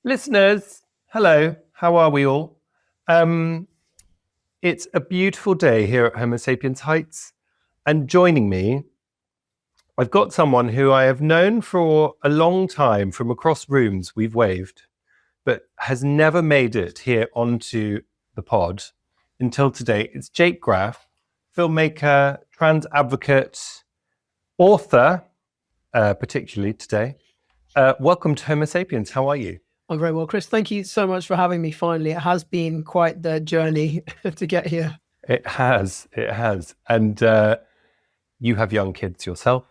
Listeners, hello. How are we all? Um, it's a beautiful day here at Homo Sapiens Heights. And joining me, I've got someone who I have known for a long time from across rooms. We've waved, but has never made it here onto the pod until today. It's Jake Graf, filmmaker, trans advocate, author, particularly today. Welcome to Homo Sapiens. How are you? I'm very well, Chris. Thank you so much for having me finally. It has been quite the journey to get here. It has. And you have young kids yourself.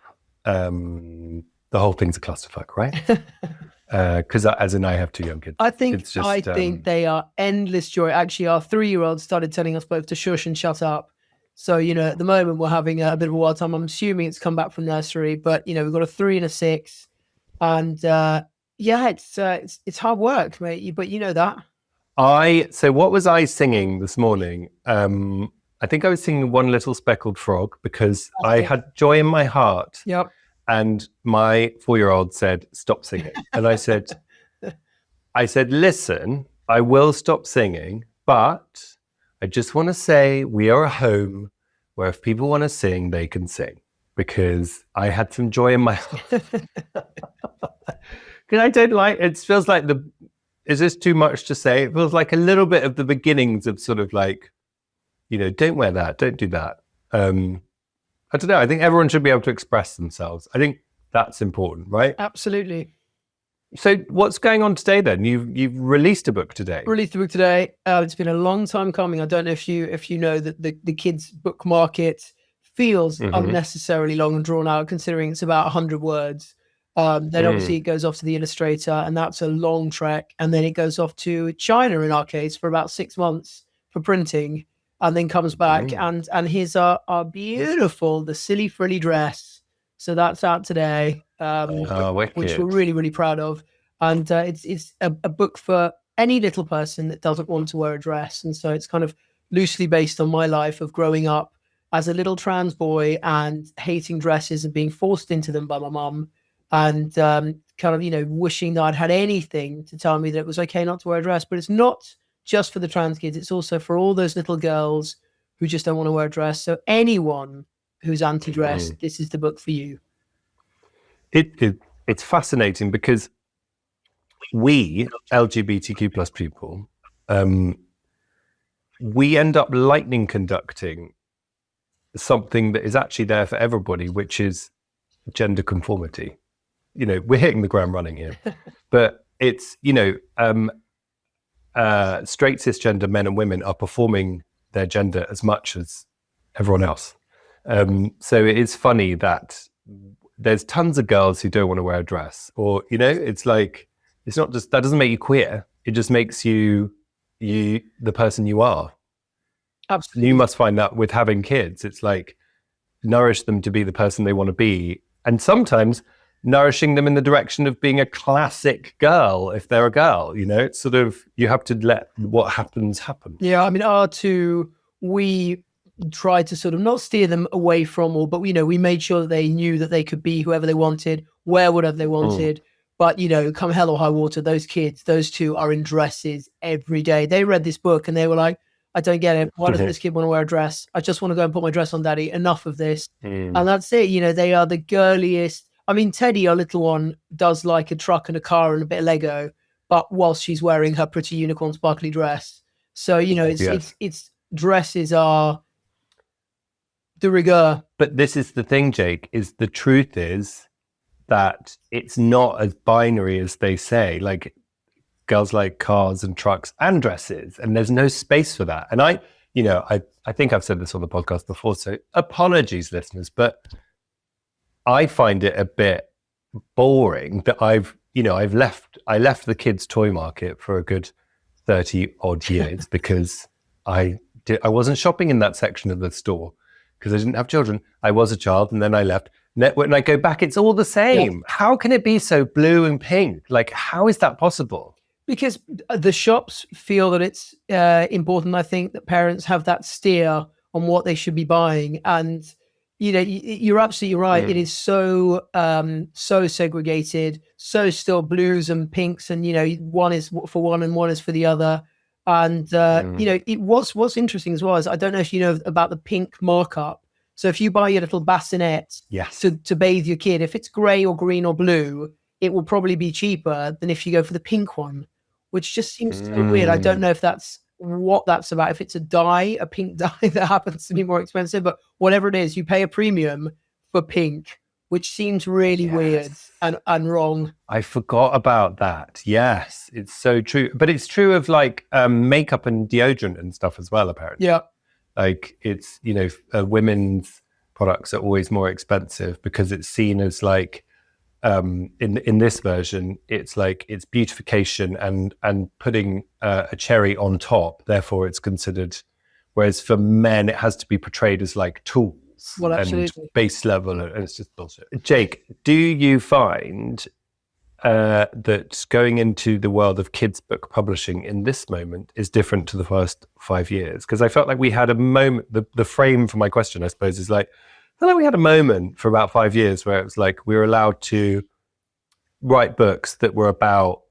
The whole thing's a clusterfuck, right? Because as in I have two young kids. I think they are endless joy. Actually, our 3-year-old started telling us both to shush and shut up. So, at the moment we're having a bit of a wild time. I'm assuming it's come back from nursery, but, we've got a 3 and a 6. And yeah, it's hard work, mate. But you know that. So what was I singing this morning? I think I was singing One Little Speckled Frog because I had joy in my heart. Yep. And my 4-year-old said, "Stop singing." And I said, "Listen, I will stop singing, but I just want to say we are a home where if people want to sing, they can sing." Because I had some joy in my heart. Because I don't like, it feels like is this too much to say? It feels like a little bit of the beginnings of sort of like, don't wear that, don't do that. I don't know. I think everyone should be able to express themselves. I think that's important, right? Absolutely. So what's going on today then? You've released a book today. Released a book today. It's been a long time coming. I don't know if you know that the kids' book market feels unnecessarily long and drawn out, considering it's about 100 words. Then obviously it goes off to the illustrator, and that's a long trek. And then it goes off to China, in our case, for about 6 months for printing, and then comes back. And here's our beautiful, the Silly Frilly Dress. So that's out today, which we're really, really proud of. And it's a book for any little person that doesn't want to wear a dress. And so it's kind of loosely based on my life of growing up as a little trans boy and hating dresses and being forced into them by my mum. And kind of, wishing that I'd had anything to tell me that it was okay not to wear a dress. But it's not just for the trans kids. It's also for all those little girls who just don't want to wear a dress. So anyone who's anti-dress, this is the book for you. It's fascinating because we, LGBTQ plus people, we end up lightning conducting something that is actually there for everybody, which is gender conformity. We're hitting the ground running here, but it's, straight cisgender men and women are performing their gender as much as everyone else. So it is funny that there's tons of girls who don't want to wear a dress, or, it's like, it's not just, that doesn't make you queer. It just makes you the person you are. Absolutely. You must find that with having kids, it's like nourish them to be the person they want to be. And sometimes nourishing them in the direction of being a classic girl if they're a girl, it's sort of, you have to let what happens happen. Yeah, I mean, we tried to sort of not steer them away from, but we made sure that they knew that they could be whoever they wanted, wear whatever they wanted. But, come hell or high water, those kids, those two are in dresses every day. They read this book and they were like, I don't get it. Why doesn't this kid want to wear a dress? I just want to go and put my dress on, Daddy. Enough of this. And that's it. They are the girliest. I mean, Teddy, our little one, does like a truck and a car and a bit of Lego, but whilst she's wearing her pretty unicorn sparkly dress. So, it's dresses are de rigueur. But this is the thing, Jake, is the truth is that it's not as binary as they say. Like, girls like cars and trucks and dresses, and there's no space for that. And I think I've said this on the podcast before, so apologies, listeners, but I find it a bit boring that I left the kids' toy market for a good 30 odd years because I wasn't shopping in that section of the store because I didn't have children. I was a child and then I left. When I go back, it's all the same. Yeah. How can it be so blue and pink? Like, how is that possible? Because the shops feel that it's important, I think, that parents have that steer on what they should be buying. And you're absolutely right. It is so segregated, so still blues and pinks, and one is for one and one is for the other. And what's interesting as well is, I don't know if you know about the pink markup. So if you buy your little bassinet to bathe your kid, if it's gray or green or blue, it will probably be cheaper than if you go for the pink one, which just seems so weird. I don't know if that's what that's about. If it's a pink dye that happens to be more expensive, but whatever it is, you pay a premium for pink, which seems really weird and wrong. I forgot about that. Yes, it's so true. But it's true of like makeup and deodorant and stuff as well, apparently. Yeah. Like it's, women's products are always more expensive because it's seen as like, in this version, it's like it's beautification and putting a cherry on top. Therefore, it's considered. Whereas for men, it has to be portrayed as like tools and base level, and it's just bullshit. Jake, do you find that going into the world of kids' book publishing in this moment is different to the first 5 years? Because I felt like we had a moment. The frame for my question, I suppose, is like, I feel like we had a moment for about 5 years where it was like we were allowed to write books that were about,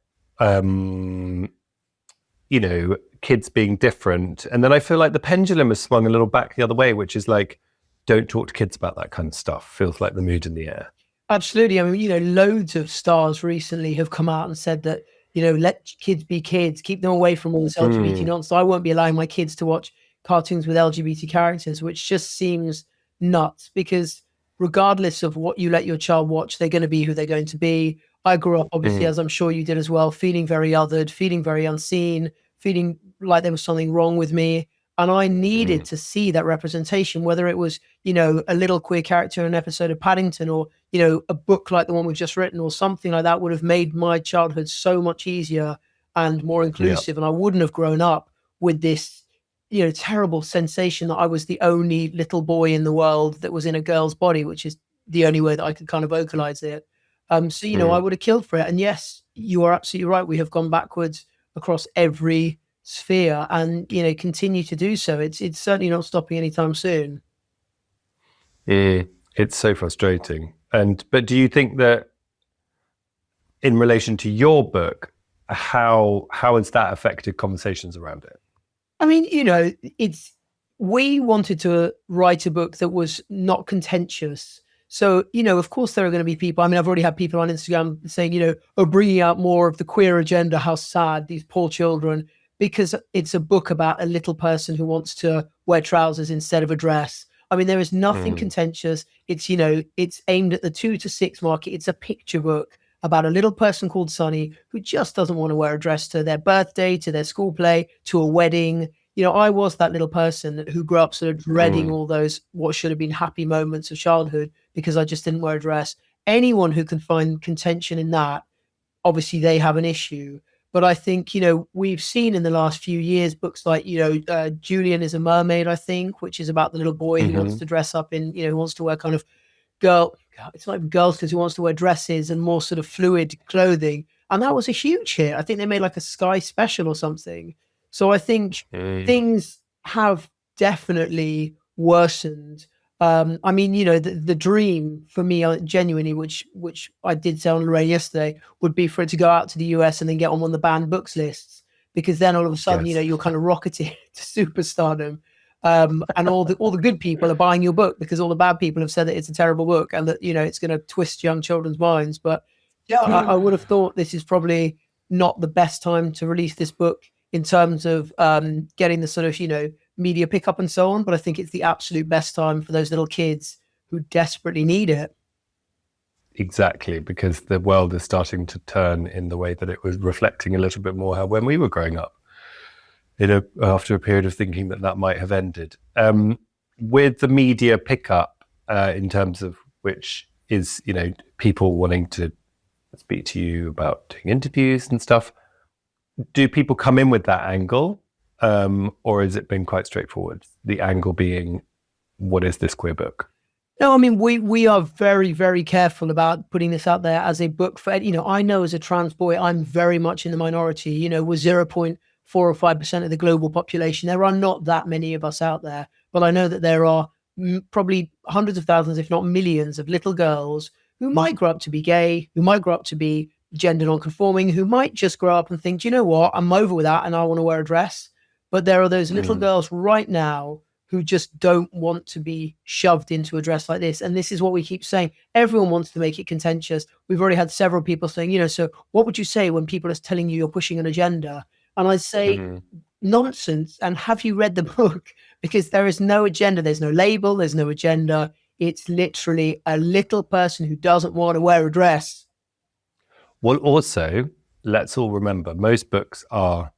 kids being different. And then I feel like the pendulum has swung a little back the other way, which is like, don't talk to kids about that kind of stuff. Feels like the mood in the air. Absolutely. I mean, loads of stars recently have come out and said that, let kids be kids, keep them away from all this LGBT nonsense. I won't be allowing my kids to watch cartoons with LGBT characters, which just seems nuts, because regardless of what you let your child watch, they're going to be who they're going to be. I grew up, obviously, as I'm sure you did as well, feeling very othered, feeling very unseen, feeling like there was something wrong with me. And I needed to see that representation, whether it was, a little queer character in an episode of Paddington, or, a book like the one we've just written, or something like that would have made my childhood so much easier and more inclusive. And I wouldn't have grown up with this, terrible sensation that I was the only little boy in the world that was in a girl's body, which is the only way that I could kind of vocalize it. I would have killed for it. And yes, you are absolutely right. We have gone backwards across every sphere and, continue to do so. It's certainly not stopping anytime soon. It's so frustrating. But do you think that in relation to your book, how has that affected conversations around it? I mean, we wanted to write a book that was not contentious. So, of course, there are going to be people. I mean, I've already had people on Instagram saying, bringing out more of the queer agenda. How sad, these poor children, because it's a book about a little person who wants to wear trousers instead of a dress. I mean, there is nothing contentious. It's, it's aimed at the 2 to 6 market. It's a picture book about a little person called Sunny who just doesn't want to wear a dress to their birthday, to their school play, to a wedding. I was that little person who grew up sort of dreading all those what should have been happy moments of childhood because I just didn't wear a dress. Anyone who can find contention in that, obviously they have an issue. But I think, we've seen in the last few years books like, Julian is a Mermaid, I think, which is about the little boy who wants to dress up in, who wants to wear kind of it's not even girls, because who wants to wear dresses and more sort of fluid clothing. And that was a huge hit. I think they made like a Sky special or something. So I think things have definitely worsened. I mean, the dream for me, genuinely, which I did say on Lorraine yesterday, would be for it to go out to the US and then get on one of the banned books lists, because then all of a sudden, you're kind of rocketing to superstardom. And all the good people are buying your book because all the bad people have said that it's a terrible book and that, it's going to twist young children's minds. But yeah, I would have thought this is probably not the best time to release this book in terms of getting the sort of, media pickup and so on. But I think it's the absolute best time for those little kids who desperately need it. Exactly, because the world is starting to turn in the way that it was reflecting a little bit more how when we were growing up, after a period of thinking that might have ended. With the media pickup, in terms of which is, people wanting to speak to you about doing interviews and stuff, do people come in with that angle? Or has it been quite straightforward? The angle being, what is this queer book? No, I mean, we are very, very careful about putting this out there as a book for, I know as a trans boy, I'm very much in the minority. We're 0.4 or 5% of the global population. There are not that many of us out there, but I know that there are probably hundreds of thousands, if not millions, of little girls who might grow up to be gay, who might grow up to be gender non-conforming, who might just grow up and think, do you know what, I'm over with that and I want to wear a dress. But there are those little girls right now who just don't want to be shoved into a dress like this. And this is what we keep saying. Everyone wants to make it contentious. We've already had several people saying, you know, so what would you say when people are telling you you're pushing an agenda? And I say, nonsense. And have you read the book? Because there is no agenda. There's no label. There's no agenda. It's literally a little person who doesn't want to wear a dress. Well, also, let's all remember, most books are,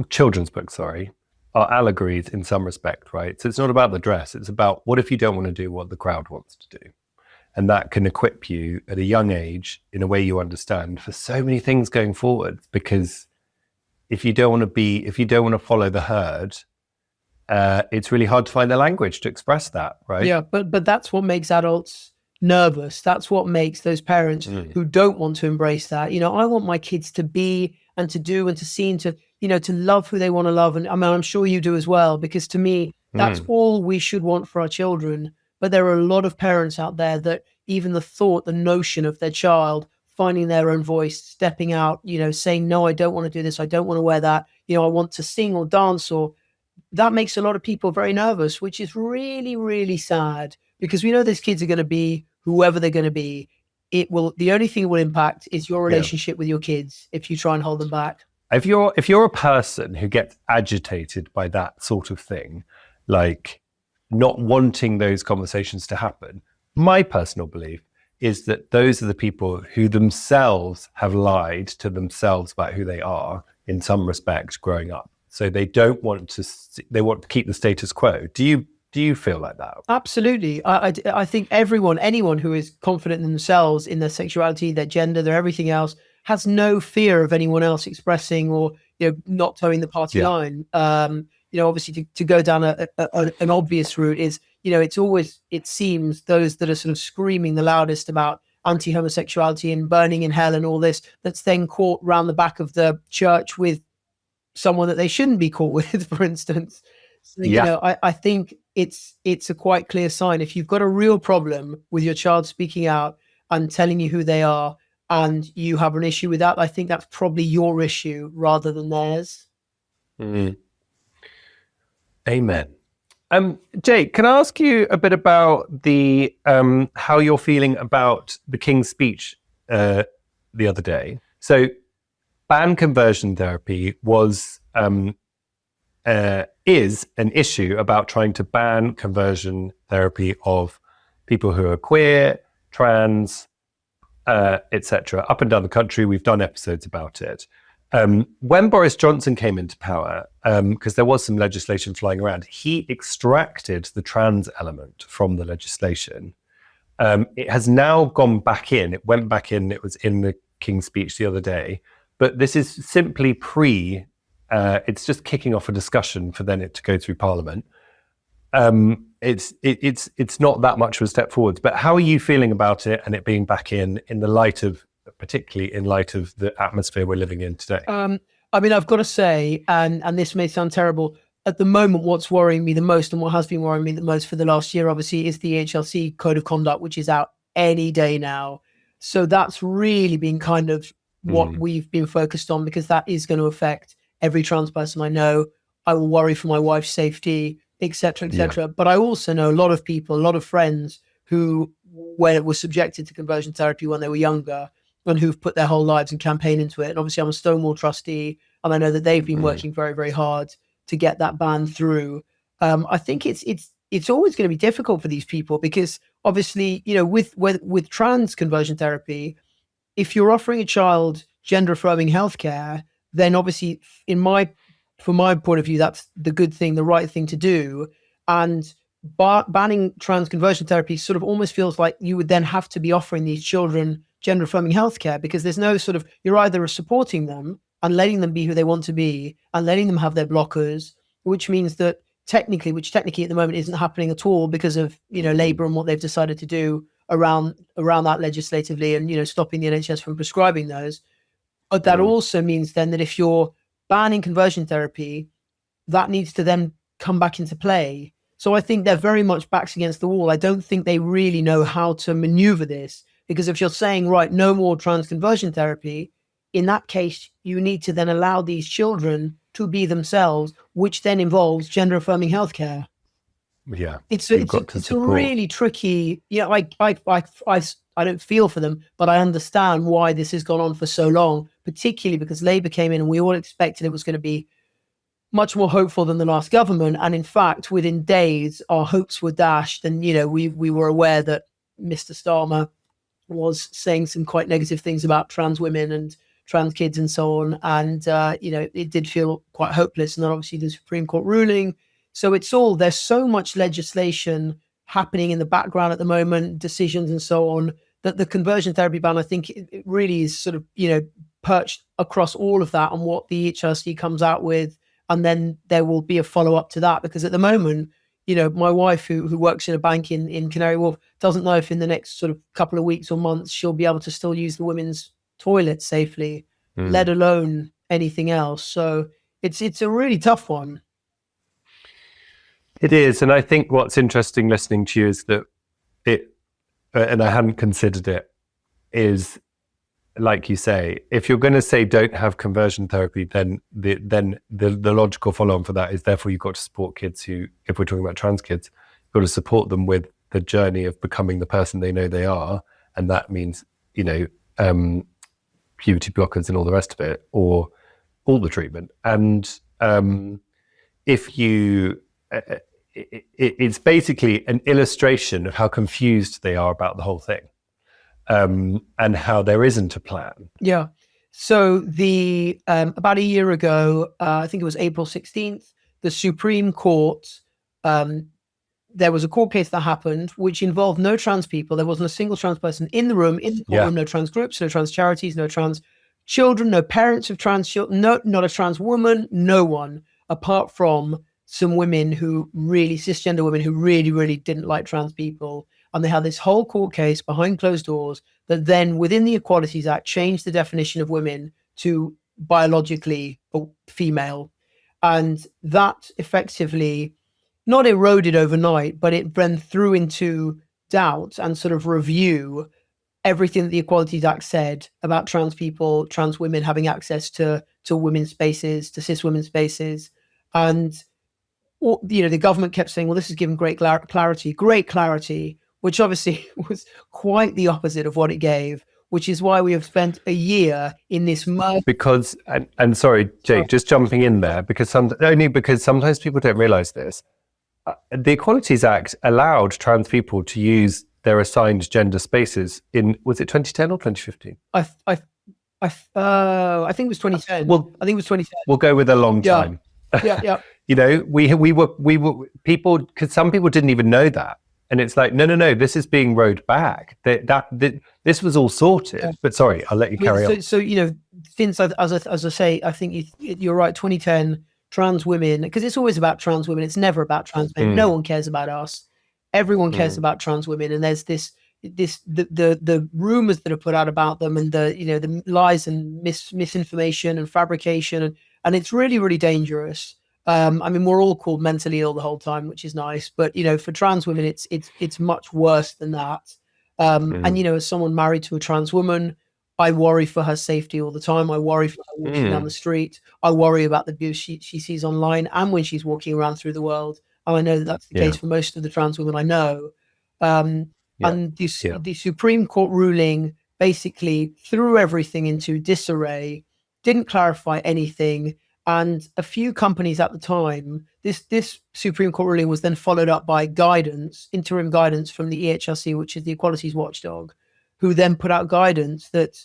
children's books, sorry, are allegories in some respect, right? So it's not about the dress. It's about what if you don't want to do what the crowd wants to do? And that can equip you at a young age in a way you understand for so many things going forward. Because if you don't want to follow the herd, it's really hard to find the language to express that, right? Yeah, but that's what makes adults nervous. That's what makes those parents who don't want to embrace that. You know, I want my kids to be and to do and to see and to, you know, to love who they want to love. And I mean, I'm sure you do as well, because to me, that's all we should want for our children. But there are a lot of parents out there that even the notion of their child finding their own voice, stepping out, you know, saying, no, I don't want to do this. I don't want to wear that. You know, I want to sing or dance, or that makes a lot of people very nervous, which is really, really sad, because we know these kids are going to be whoever they're going to be. The only thing it will impact is your relationship with your kids if you try and hold them back. If you're a person who gets agitated by that sort of thing, like not wanting those conversations to happen, my personal belief is that those are the people who themselves have lied to themselves about who they are in some respect growing up. So they want to keep the status quo. Do you feel like that? Absolutely. I think anyone who is confident in themselves, in their sexuality, their gender, their everything else, has no fear of anyone else expressing or, you know, not towing the party line. You know, obviously to go down an obvious route is, you know, it seems those that are sort of screaming the loudest about anti-homosexuality and burning in hell and all this, that's then caught round the back of the church with someone that they shouldn't be caught with, for instance. So, you know, I think it's a quite clear sign. If you've got a real problem with your child speaking out and telling you who they are, and you have an issue with that, I think that's probably your issue rather than theirs. Amen. Jake, can I ask you a bit about the how you're feeling about the King's speech the other day? So, ban conversion therapy is an issue about trying to ban conversion therapy of people who are queer, trans, etc. Up and down the country. We've done episodes about it. When Boris Johnson came into power, because there was some legislation flying around, he extracted the trans element from the legislation. It has now gone back in. It went back in. It was in the King's speech the other day. But this is simply it's just kicking off a discussion for then it to go through Parliament. It's not that much of a step forwards. But how are you feeling about it and it being back in the light of, particularly in light of the atmosphere we're living in today? I mean, I've got to say, and this may sound terrible, at the moment, what's worrying me the most and what has been worrying me the most for the last year, obviously, is the EHRC Code of Conduct, which is out any day now. So that's really been kind of what we've been focused on, because that is going to affect every trans person I know. I will worry for my wife's safety, etc., etc. Yeah. But I also know a lot of people, a lot of friends who were subjected to conversion therapy when they were younger and who've put their whole lives and campaign into it. And obviously I'm a Stonewall trustee, and I know that they've been working very, very hard to get that ban through. I think it's always going to be difficult for these people, because obviously, you know, with trans conversion therapy, if you're offering a child gender affirming healthcare, then obviously from my point of view, that's the good thing, the right thing to do. And banning trans conversion therapy sort of almost feels like you would then have to be offering these children gender affirming healthcare, because there's no sort of, you're either supporting them and letting them be who they want to be and letting them have their blockers, which means that technically at the moment isn't happening at all because of, you know, Labour and what they've decided to do around that legislatively, and, you know, stopping the NHS from prescribing those. But that also means then that if you're banning conversion therapy, that needs to then come back into play. So I think they're very much backs against the wall. I don't think they really know how to maneuver this, because if you're saying, right, no more trans conversion therapy, in that case, you need to then allow these children to be themselves, which then involves gender affirming healthcare. Yeah, It's support. a really tricky. Yeah, I don't feel for them, but I understand why this has gone on for so long, particularly because Labour came in and we all expected it was going to be much more hopeful than the last government. And in fact, within days, our hopes were dashed. And, we were aware that Mr. Starmer was saying some quite negative things about trans women and trans kids and so on. And, it did feel quite hopeless. And then obviously the Supreme Court ruling. So there's so much legislation happening in the background at the moment, decisions and so on, that the conversion therapy ban, I think it really is sort of, perched across all of that on what the EHRC comes out with. And then there will be a follow-up to that, because at the moment, my wife who works in a bank in Canary Wharf doesn't know if in the next sort of couple of weeks or months she'll be able to still use the women's toilet safely, let alone anything else. So it's a really tough one. It is. And I think what's interesting listening to you is that and I hadn't considered it, is, like you say, if you're going to say don't have conversion therapy, then the logical follow-on for that is therefore you've got to support kids who, if we're talking about trans kids, you've got to support them with the journey of becoming the person they know they are. And that means, puberty blockers and all the rest of it, or all the treatment. And if you... it's basically an illustration of how confused they are about the whole thing, and how there isn't a plan. Yeah. So about a year ago, I think it was April 16th, the Supreme Court, there was a court case that happened which involved no trans people. There wasn't a single trans person in the room, in the courtroom, no trans groups, no trans charities, no trans children, no parents of trans children, not a trans woman, no one, apart from some women cisgender women who really, really didn't like trans people. And they had this whole court case behind closed doors that then within the Equalities Act changed the definition of women to biologically female. And that effectively not eroded overnight, but it then threw into doubt and sort of review everything that the Equalities Act said about trans people, trans women having access to women's spaces, to cis women's spaces. And the government kept saying, well, this is giving great clarity, which obviously was quite the opposite of what it gave, which is why we have spent a year in this mud. Because, and sorry, Jake, just jumping in there, because sometimes people don't realize this. The Equalities Act allowed trans people to use their assigned gender spaces was it 2010 or 2015? I think it was 2010. Well, I think it was 2010. We'll go with a long time. Yeah. We were people, because some people didn't even know that, and it's like no, this is being rowed back. This was all sorted. Yeah. But sorry, I'll let you carry on. So since as I say, I think you're right. 2010, trans women, because it's always about trans women. It's never about trans men. No one cares about us. Everyone cares about trans women, and there's the rumors that are put out about them, and the lies and misinformation and fabrication, and it's really, really dangerous. We're all called mentally ill the whole time, which is nice, but for trans women, it's much worse than that. And as someone married to a trans woman, I worry for her safety all the time. I worry for her walking down the street. I worry about the abuse she sees online and when she's walking around through the world. And I know that's the case for most of the trans women I know. And the Supreme Court ruling basically threw everything into disarray, didn't clarify anything. And a few companies at the time, this Supreme Court ruling was then followed up by interim guidance from the EHRC, which is the equalities watchdog, who then put out guidance that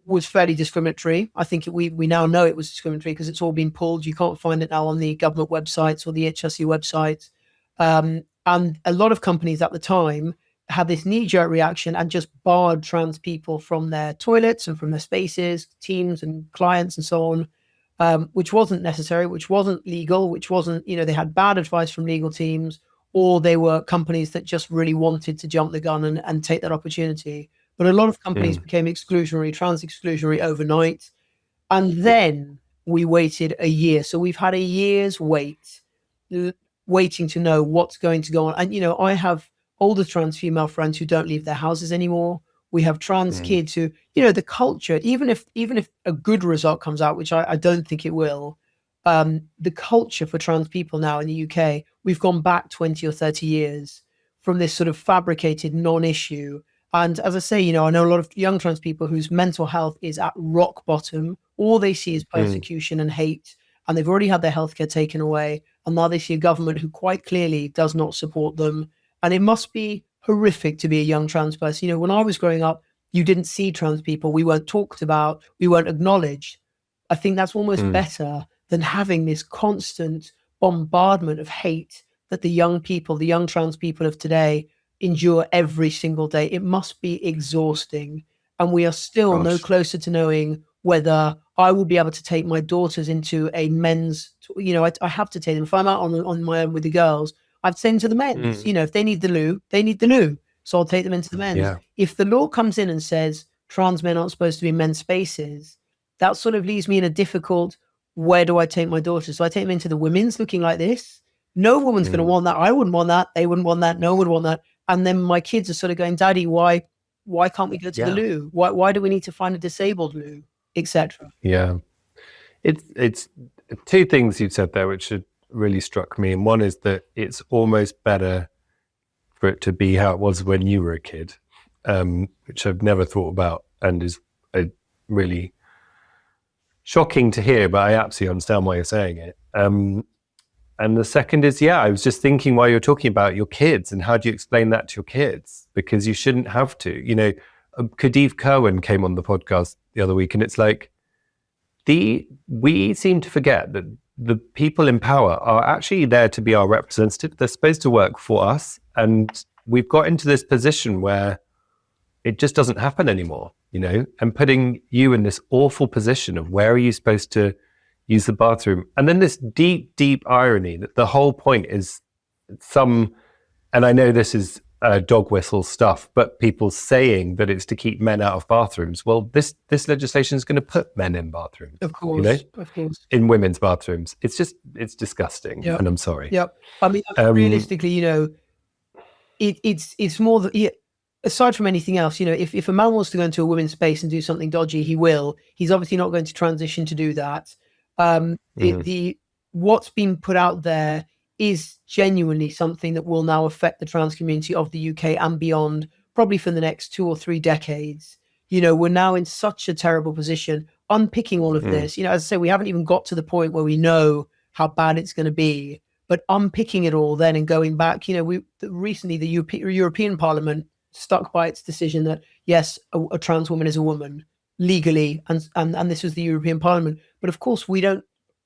was fairly discriminatory. I think we now know it was discriminatory because it's all been pulled. You can't find it now on the government websites or the EHRC websites. And a lot of companies at the time had this knee-jerk reaction and just barred trans people from their toilets and from their spaces, teams and clients and so on, which wasn't necessary, which wasn't legal, which wasn't, they had bad advice from legal teams, or they were companies that just really wanted to jump the gun and take that opportunity. But a lot of companies became exclusionary, trans exclusionary overnight. And then we waited a year. So we've had a year's wait. waiting to know what's going to go on. And, I have older trans female friends who don't leave their houses anymore. We have trans kids who, the culture, even if a good result comes out, which I don't think it will, the culture for trans people now in the UK, we've gone back 20 or 30 years from this sort of fabricated non-issue. And as I say, I know a lot of young trans people whose mental health is at rock bottom. All they see is persecution and hate, and they've already had their healthcare taken away. And now they see a government who quite clearly does not support them. And it must be horrific to be a young trans person. When I was growing up, you didn't see trans people. We weren't talked about. We weren't acknowledged. I think that's almost better than having this constant bombardment of hate that the young trans people of today endure every single day. It must be exhausting. And we are still no closer to knowing whether I will be able to take my daughters into a men's, I have to take them. If I'm out on my own with the girls, I'd send to the men's. If they need the loo, they need the loo. So I'll take them into the men's. Yeah. If the law comes in and says trans men aren't supposed to be in men's spaces, that sort of leaves me in a difficult, where do I take my daughters? So I take them into the women's looking like this. No woman's going to want that. I wouldn't want that. They wouldn't want that. No one would want that. And then my kids are sort of going, Daddy, why can't we go to the loo? Why do we need to find a disabled loo, etc.? Yeah. It's two things you said there which really struck me. And one is that it's almost better for it to be how it was when you were a kid, which I've never thought about and is really shocking to hear, but I absolutely understand why you're saying it. And the second is, I was just thinking while you're talking about your kids and how do you explain that to your kids? Because you shouldn't have to. Khadif Kerwin came on the podcast the other week, and it's like, we seem to forget that the people in power are actually there to be our representative. They're supposed to work for us. And we've got into this position where it just doesn't happen anymore, and putting you in this awful position of where are you supposed to use the bathroom? And then this deep, deep irony that the whole point is and I know this is dog whistle stuff, but people saying that it's to keep men out of bathrooms. Well, this legislation is going to put men in bathrooms. Of course, of course. In women's bathrooms. It's disgusting. Yep. And I'm sorry. Yep. I mean, realistically, it's more that, aside from anything else, if a man wants to go into a women's space and do something dodgy, he will. He's obviously not going to transition to do that. What's been put out there is genuinely something that will now affect the trans community of the UK and beyond, probably for the next 2 or 3 decades. We're now in such a terrible position, unpicking all of this. As I say, we haven't even got to the point where we know how bad it's going to be, but unpicking it all then and going back, recently the European Parliament stuck by its decision that yes, a trans woman is a woman legally, and this was the European Parliament. But of course,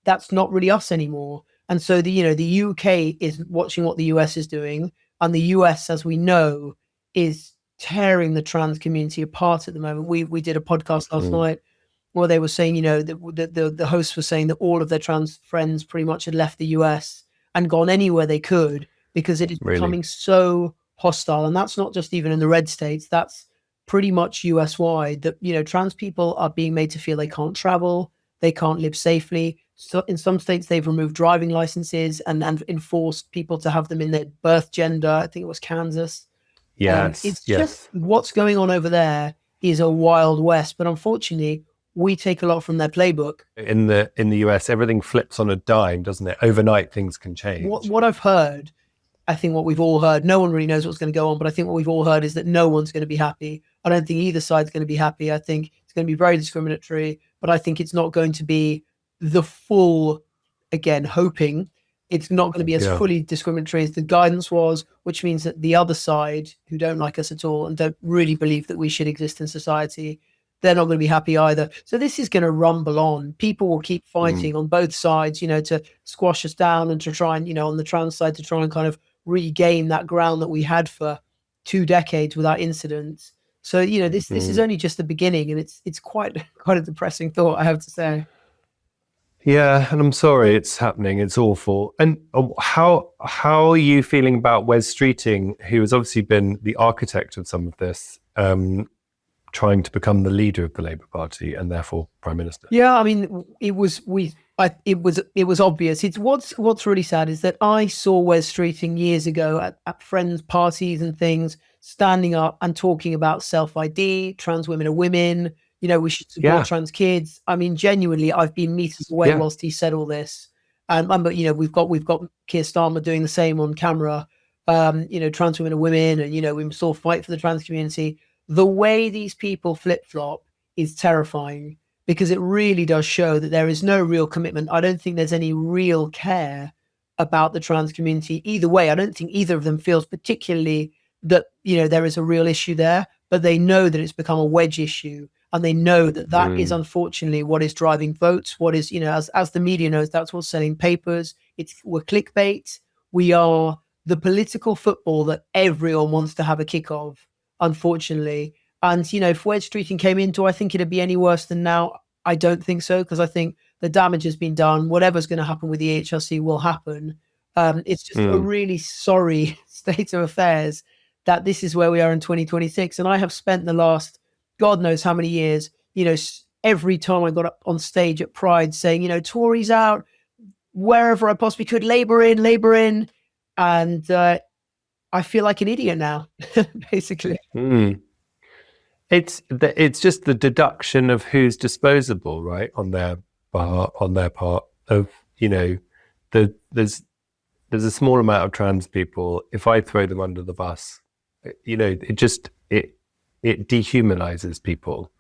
that's not really us anymore. And so the UK is watching what the US is doing, and the US, as we know, is tearing the trans community apart at the moment. We did a podcast last night where they were saying, the hosts were saying that all of their trans friends pretty much had left the US and gone anywhere they could because it is becoming so hostile. And that's not just even in the red states, that's pretty much US wide, that trans people are being made to feel they can't travel, they can't live safely. So in some states they've removed driving licenses and enforced people to have them in their birth gender. I think it was Kansas. It's just what's going on over there is a wild west, but unfortunately we take a lot from their playbook. In the US, everything flips on a dime, doesn't it? Overnight things can change. What I've heard, I think what we've all heard, no one really knows what's going to go on, but I think what we've all heard is that no one's going to be happy. I don't think either side's going to be happy. I think it's going to be very discriminatory, but I think it's not going to be the full, again, hoping it's not going to be as fully discriminatory as the guidance was, which means that the other side, who don't like us at all and don't really believe that we should exist in society, they're not going to be happy either. So this is going to rumble on. People will keep fighting on both sides, to squash us down and to try and, on the trans side, to try and kind of regain that ground that we had for 2 decades without incident. So, this is only just the beginning, and it's quite a depressing thought, I have to say. Yeah, and I'm sorry it's happening. It's awful. And how are you feeling about Wes Streeting, who has obviously been the architect of some of this, trying to become the leader of the Labour Party and therefore Prime Minister? Yeah, I mean, it was obvious. It's what's really sad is that I saw Wes Streeting years ago at friends' parties and things, standing up and talking about self-ID, trans women are women, we should support trans kids. I mean, genuinely, I've been meters away whilst he said all this. But we've got Keir Starmer doing the same on camera. Trans women are women, and we must all fight for the trans community. The way these people flip-flop is terrifying, because it really does show that there is no real commitment. I don't think there's any real care about the trans community either way. I don't think either of them feels particularly that, there is a real issue there, but they know that it's become a wedge issue. And they know that is unfortunately what is driving votes. What is, as the media knows, that's what's selling papers. We're clickbait. We are the political football that everyone wants to have a kick of, unfortunately. And, if Wes Streeting came in, do I think it'd be any worse than now? I don't think so, because I think the damage has been done. Whatever's going to happen with the EHRC will happen. It's just a really sorry state of affairs that this is where we are in 2026. And I have spent the last, God knows how many years, every time I got up on stage at Pride saying, Tories out, wherever I possibly could, Labour in. And I feel like an idiot now, basically. It's just the deduction of who's disposable, right? On their part of, there's a small amount of trans people. If I throw them under the bus, it dehumanizes people.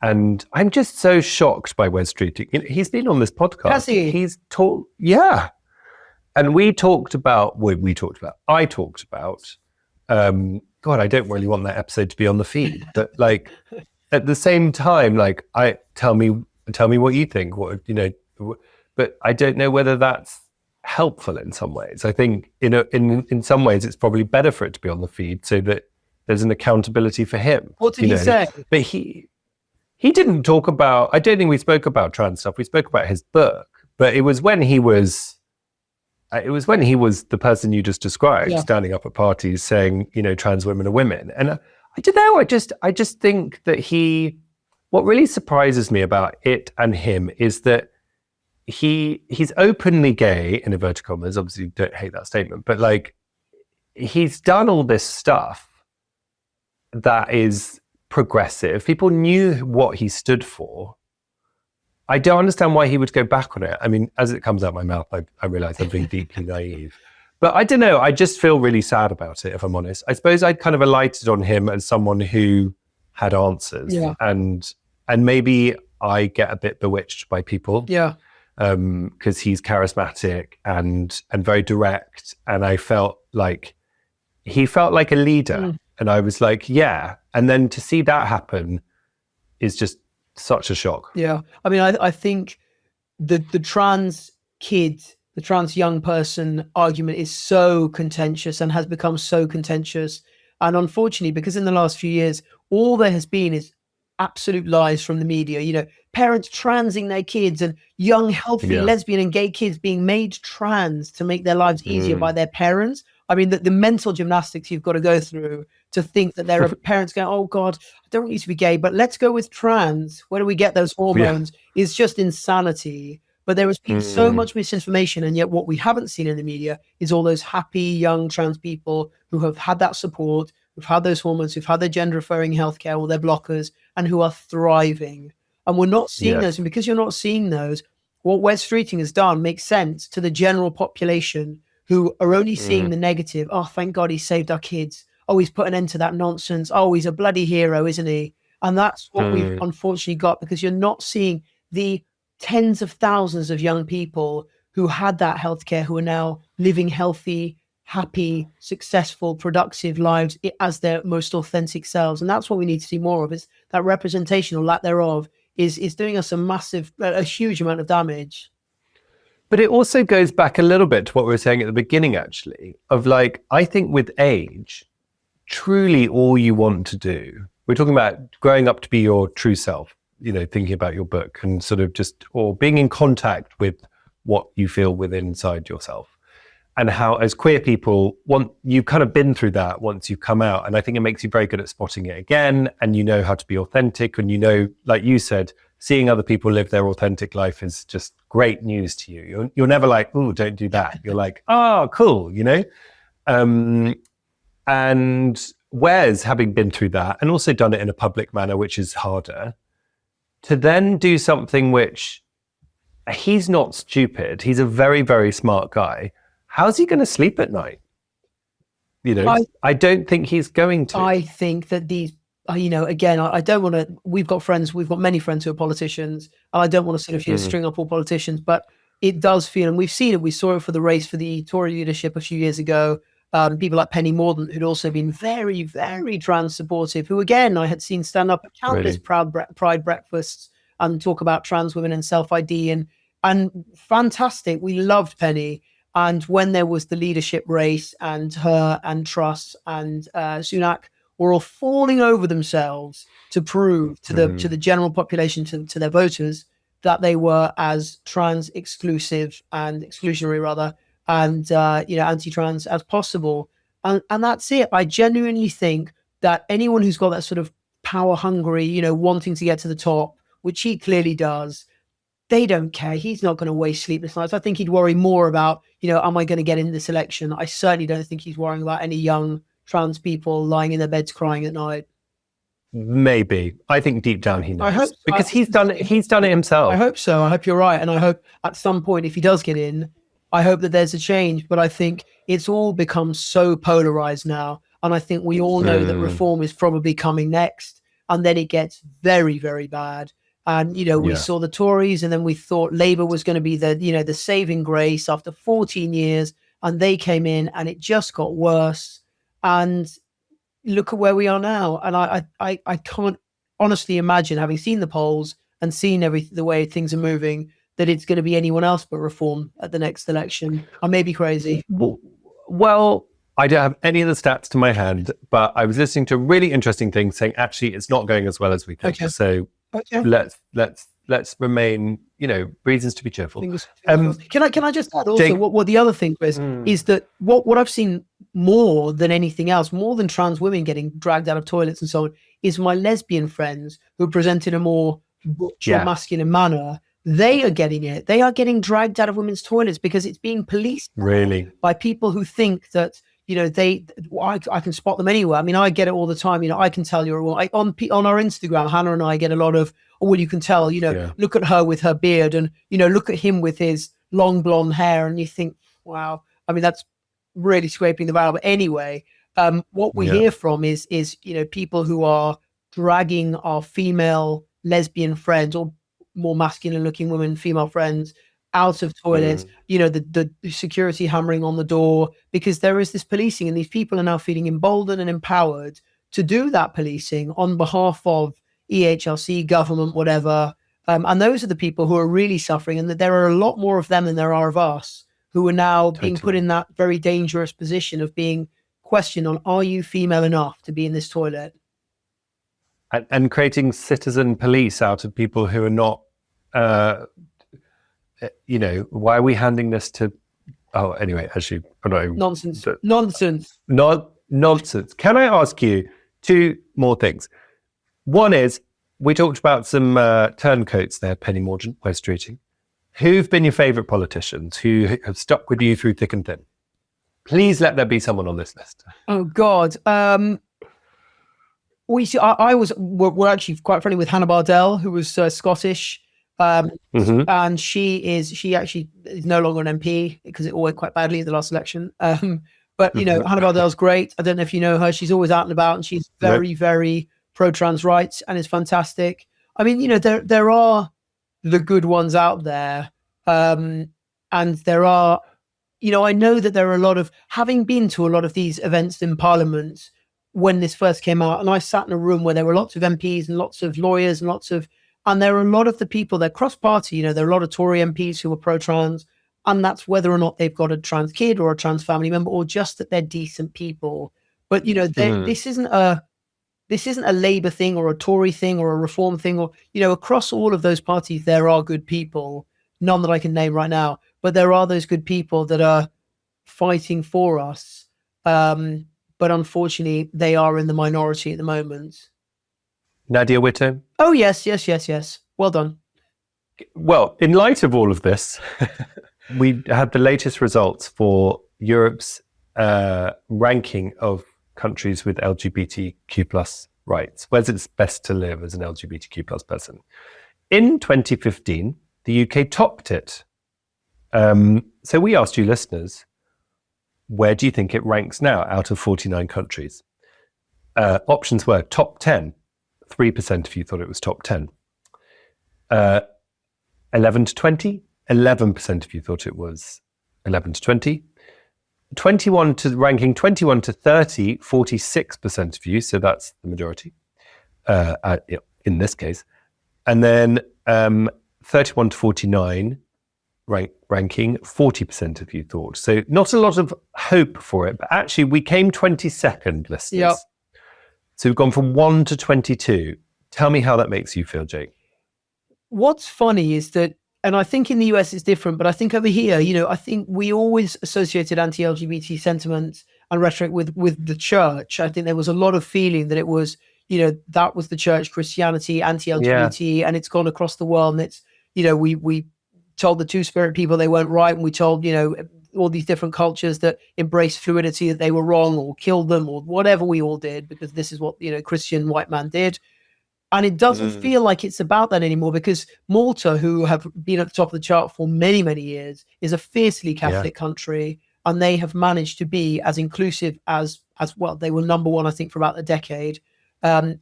And I'm just so shocked by Wes Streeting. He's been on this podcast. Has he? He's talked, yeah. And I talked about, God, I don't really want that episode to be on the feed, but at the same time, tell me what you think, but I don't know whether that's helpful in some ways. I think in some ways it's probably better for it to be on the feed so that there's an accountability for him. What did he say? But he didn't talk about, I don't think we spoke about trans stuff. We spoke about his book, but it was when he was the person you just described, standing up at parties saying, trans women are women. And I don't know, I just think that what really surprises me about it and him is that he's openly gay, in inverted commas. Obviously, don't hate that statement, but he's done all this stuff that is progressive. People knew what he stood for. I don't understand why he would go back on it. I mean, as it comes out my mouth, I realize I'm being deeply naive. But I don't know, I just feel really sad about it, if I'm honest. I suppose I'd kind of alighted on him as someone who had answers. Yeah. And maybe I get a bit bewitched by people. Yeah. Because he's charismatic and very direct. And I felt like he felt like a leader. And I was like, yeah. And then to see that happen is just such a shock. Yeah. I mean, I think the trans kid, the trans young person argument is so contentious and has become so contentious. And unfortunately, because in the last few years, all there has been is absolute lies from the media, parents transing their kids and young, healthy lesbian and gay kids being made trans to make their lives easier by their parents. I mean, the mental gymnastics you've got to go through to think that there are parents going, oh God, I don't want you to be gay, but let's go with trans. Where do we get those hormones? Is just insanity. But there has been so much misinformation. And yet what we haven't seen in the media is all those happy young trans people who have had that support, who've had those hormones, who've had their gender affirming healthcare or their blockers, and who are thriving. And we're not seeing those. And because you're not seeing those, what Wes Streeting has done makes sense to the general population who are only seeing the negative. Oh, thank God he saved our kids. Oh, he's put an end to that nonsense. Oh, he's a bloody hero, isn't he? And that's what we've unfortunately got, because you're not seeing the tens of thousands of young people who had that healthcare, who are now living healthy, happy, successful, productive lives as their most authentic selves. And that's what we need to see more of, is that representation or lack thereof is doing us a huge amount of damage. But it also goes back a little bit to what we were saying at the beginning, actually, of I think with age, truly all you want to do, we're talking about growing up to be your true self, thinking about your book and sort of or being in contact with what you feel within inside yourself. And how, as queer people, you've kind of been through that once you've come out. And I think it makes you very good at spotting it again. And how to be authentic. And like you said, seeing other people live their authentic life is just great news to you. You're never like, oh, don't do that. You're like, oh, cool, you know? And Wes, having been through that and also done it in a public manner, which is harder, to then do something which he's not stupid. He's a very, very smart guy. How's he going to sleep at night? You know, I don't think he's going to. I think that these, again, I don't want to, we've got many friends who are politicians, and I don't want to sort of string up all politicians, but it does feel, and we've seen it, we saw it for the race for the Tory leadership a few years ago. People like Penny Mordaunt, who'd also been very, very trans supportive, who again, I had seen stand up at countless pride breakfasts and talk about trans women and self-ID and fantastic. We loved Penny. And when there was the leadership race, and her and Truss and Sunak were all falling over themselves to prove to the general population, to their voters, that they were as trans exclusive and exclusionary rather, and anti-trans as possible. And that's it. I genuinely think that anyone who's got that sort of power hungry, wanting to get to the top, which he clearly does, they don't care. He's not going to waste sleepless nights. I think he'd worry more about, am I going to get in this election? I certainly don't think he's worrying about any young trans people lying in their beds crying at night. Maybe. I think deep down he knows. Because he's done it himself. I hope so. I hope you're right. And I hope at some point, if he does get in, I hope that there's a change. But I think it's all become so polarized now. And I think we all know that reform is probably coming next. And then it gets very, very bad. And, we saw the Tories, and then we thought Labour was going to be the saving grace after 14 years. And they came in and it just got worse. And look at where we are now. And I can't honestly imagine, having seen the polls and seen the way things are moving, that it's going to be anyone else but reform at the next election. I may be crazy. Well, I don't have any of the stats to my hand, but I was listening to a really interesting thing saying, actually, it's not going as well as we think. Okay. So let's remain, reasons to be cheerful. Can I just add also, Jake, what the other thing is that what I've seen more than anything else, more than trans women getting dragged out of toilets and so on, is my lesbian friends who present in a more masculine manner. They are getting it. They are getting dragged out of women's toilets because it's being policed by people who think that, I can spot them anywhere. I mean, I get it all the time. I can tell you're a woman. On our Instagram, Hannah and I get a lot of, you can tell, look at her with her beard, and, look at him with his long blonde hair. And you think, wow, I mean, that's really scraping the barrel. But anyway, what we hear from is, people who are dragging our female lesbian friends or more masculine looking women, female friends, out of toilets, the security hammering on the door, because there is this policing, and these people are now feeling emboldened and empowered to do that policing on behalf of EHRC, government, whatever. And those are the people who are really suffering, and that there are a lot more of them than there are of us, who are now being put in that very dangerous position of being questioned on, are you female enough to be in this toilet? And creating citizen police out of people who are not, why are we handing this to, actually, nonsense. Nonsense. Can I ask you two more things? One is, we talked about some turncoats there, Penny Mordaunt, Wes Streeting. Who've been your favourite politicians who have stuck with you through thick and thin? Please let there be someone on this list. Oh, God. We're actually quite friendly with Hannah Bardell, who was Scottish. And she actually is no longer an MP because it all went quite badly in the last election. But Hannah Bardell's great. I don't know if you know her. She's always out and about, and she's very, very pro-trans rights, and is fantastic. I mean, there are the good ones out there, and there are, I know that there are a lot of, having been to a lot of these events in Parliament when this first came out, and I sat in a room where there were lots of MPs and lots of lawyers and there are a lot of the people, they're cross-party, there are a lot of Tory MPs who are pro-trans, and that's whether or not they've got a trans kid or a trans family member, or just that they're decent people. But, this isn't a Labour thing or a Tory thing or a Reform thing, or, across all of those parties, there are good people, none that I can name right now, but there are those good people that are fighting for us. But unfortunately, they are in the minority at the moment. Nadia Whittome? Oh, yes. Well done. Well, in light of all of this, we had the latest results for Europe's ranking of countries with LGBTQ plus rights. Where's it's best to live as an LGBTQ plus person? In 2015, the UK topped it. So we asked you listeners, where do you think it ranks now out of 49 countries? Options were top 10. 3% of you thought it was top 10. 11 to 20. 11% of you thought it was 11 to 20. 21 to ranking 21 to 30, 46% of you. So that's the majority in this case. And then 31 to 49 ranking, 40% of you thought. So not a lot of hope for it, but actually we came 22nd, listeners. Yep. So we've gone from 1 to 22. Tell me how that makes you feel, Jake. What's funny is that, and I think in the US it's different, but I think over here, I think we always associated anti-LGBT sentiment and rhetoric with the church. I think there was a lot of feeling that it was, that was the church, Christianity, anti-LGBT, and it's gone across the world. And it's, we told the Two-Spirit people they weren't right, and we told, all these different cultures that embrace fluidity that they were wrong, or killed them, or whatever we all did, because this is what, Christian white man did. And it doesn't feel like it's about that anymore, because Malta, who have been at the top of the chart for many, many years, is a fiercely Catholic country, and they have managed to be as inclusive as well. They were number one, I think, for about a decade.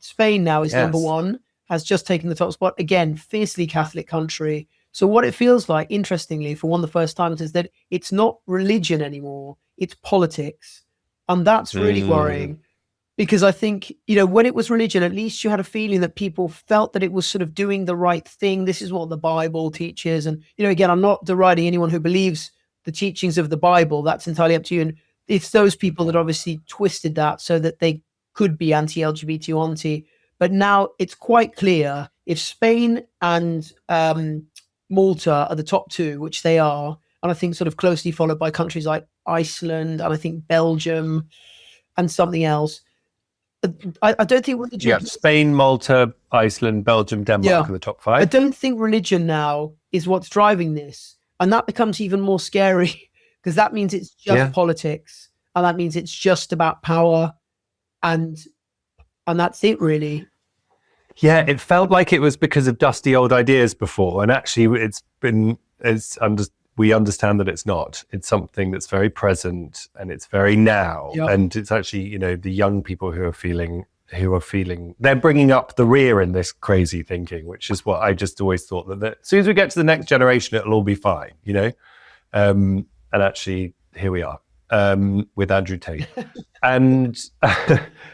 Spain now is number one, has just taken the top spot. Again, fiercely Catholic country. So what it feels like, interestingly, for one of the first times, is that it's not religion anymore, it's politics. And that's really worrying. Because I think, when it was religion, at least you had a feeling that people felt that it was sort of doing the right thing. This is what the Bible teaches. And, again, I'm not deriding anyone who believes the teachings of the Bible. That's entirely up to you. And it's those people that obviously twisted that so that they could be anti-LGBT, anti. But now it's quite clear, if Spain and Malta are the top two, which they are, and I think sort of closely followed by countries like Iceland, and I think Belgium and something else, I don't think religion... Yeah, Spain, Malta, Iceland, Belgium, Denmark are the top 5. I don't think religion now is what's driving this. And that becomes even more scary, because that means it's just politics. And that means it's just about power. And that's it, really. Yeah, it felt like it was because of dusty old ideas before. And actually, we understand that it's not. It's something that's very present, and it's very now. Yep. And it's actually, the young people who are feeling, they're bringing up the rear in this crazy thinking, which is what I just always thought, that as soon as we get to the next generation, it'll all be fine, And actually, here we are with Andrew Tate. And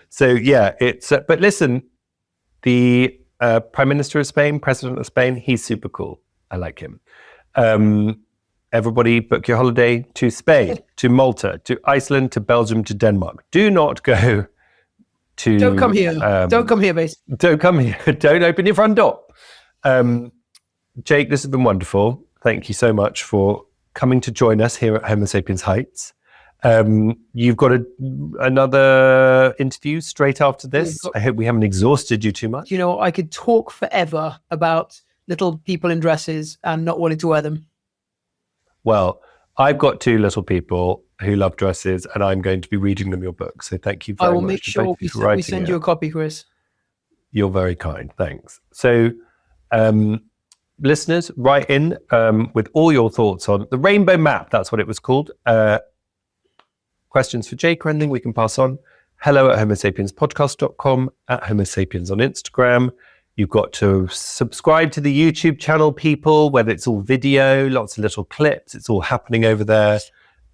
so, it's, but listen, the Prime Minister of Spain, President of Spain, he's super cool. I like him. Everybody book your holiday to Spain, to Malta, to Iceland, to Belgium, to Denmark. Do not go to... Don't come here. Don't come here, basically. Don't come here. Don't open your front door. Jake, this has been wonderful. Thank you so much for coming to join us here at Homo Sapiens Heights. You've got another interview straight after this. I hope we haven't exhausted you too much. I could talk forever about little people in dresses and not wanting to wear them. Well, I've got 2 little people who love dresses, and I'm going to be reading them your book. So thank you very much. I will make sure we send you a copy, Chris. You're very kind. Thanks. So, listeners, write in with all your thoughts on the rainbow map. That's what it was called. Questions for Jake or anything we can pass on. hello@homosapienspodcast.com, at Homo Sapiens on Instagram. You've got to subscribe to the YouTube channel, people, whether it's all video, lots of little clips, it's all happening over there.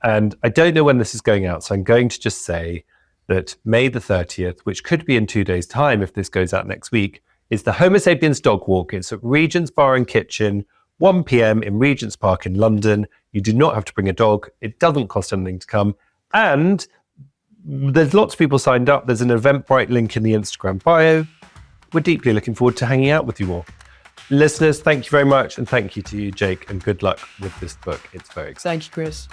And I don't know when this is going out, so I'm going to just say that May the 30th, which could be in 2 days' time if this goes out next week, is the Homo Sapiens Dog Walk. It's at Regent's Bar and Kitchen, 1 p.m. in Regent's Park in London. You do not have to bring a dog. It doesn't cost anything to come. And there's lots of people signed up. There's an Eventbrite link in the Instagram bio. We're deeply looking forward to hanging out with you all. Listeners, thank you very much. And thank you to you, Jake, and good luck with this book. It's very exciting. Thank you, Chris.